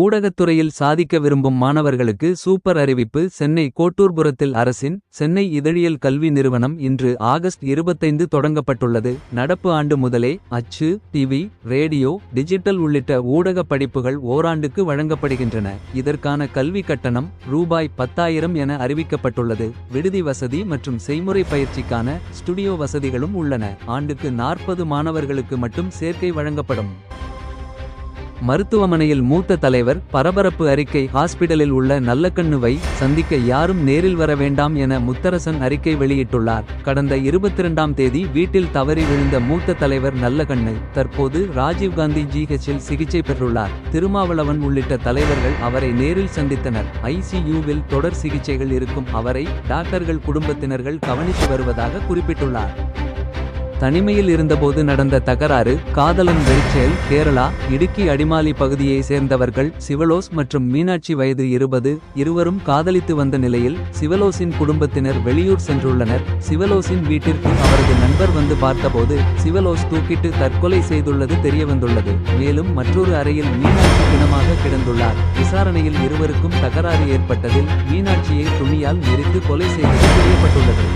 ஊடகத்துறையில் சாதிக்க விரும்பும் மாணவர்களுக்கு சூப்பர் அறிவிப்பு. சென்னை கோட்டூர்புரத்தில் அரசின் சென்னை இதழியல் கல்வி நிறுவனம் இன்று ஆகஸ்ட் 25 தொடங்கப்பட்டுள்ளது. நடப்பு ஆண்டு முதலே அச்சு, டிவி, ரேடியோ, டிஜிட்டல் உள்ளிட்ட ஊடக படிப்புகள் ஓராண்டுக்கு வழங்கப்படுகின்றன. இதற்கான கல்வி கட்டணம் ரூபாய் 10,000 என அறிவிக்கப்பட்டுள்ளது. விடுதி வசதி மற்றும் செய்முறை பயிற்சிக்கான ஸ்டுடியோ வசதிகளும் உள்ளன. ஆண்டுக்கு 40 மாணவர்களுக்கு மட்டும் சேர்க்கை வழங்கப்படும். மருத்துவமனையில் மூத்த தலைவர் பரபரப்பு அறிக்கை. ஹாஸ்பிடலில் உள்ள நல்லக்கண்ணுவை சந்திக்க யாரும் நேரில் வர வேண்டாம் என முத்தரசன் அறிக்கை வெளியிட்டுள்ளார். கடந்த 22ஆம் தேதி வீட்டில் தவறி விழுந்த மூத்த தலைவர் நல்லகண்ணு தற்போது ராஜீவ்காந்தி ஜிஹெச்சில் சிகிச்சை பெற்றுள்ளார். திருமாவளவன் உள்ளிட்ட தலைவர்கள் அவரை நேரில் சந்தித்தனர். ஐசியூவில் தொடர் சிகிச்சைகள் இருக்கும் அவரை டாக்டர்கள் குடும்பத்தினர்கள் கவனித்து வருவதாக குறிப்பிட்டுள்ளார். தனிமையில் இருந்தபோது நடந்த தகராறு காதலன் வெளிச்செயல். கேரளா இடுக்கி அடிமாலி பகுதியை சேர்ந்தவர்கள் சிவலோஸ் மற்றும் மீனாட்சி வயது 20. இருவரும் காதலித்து வந்த நிலையில் சிவலோஸின் குடும்பத்தினர் வெளியூர் சென்றுள்ளனர். சிவலோஸின் வீட்டிற்கு அவரது நண்பர் வந்து பார்த்தபோது சிவலோஸ் தூக்கிட்டு தற்கொலை செய்துள்ளது தெரியவந்துள்ளது. மேலும் மற்றொரு அறையில் மீனாட்சி பிணமாக கிடந்துள்ளார். விசாரணையில் இருவருக்கும் தகராறு ஏற்பட்டதில் மீனாட்சியை துணியால் நெரித்து கொலை செய்தது தெரியப்பட்டுள்ளது.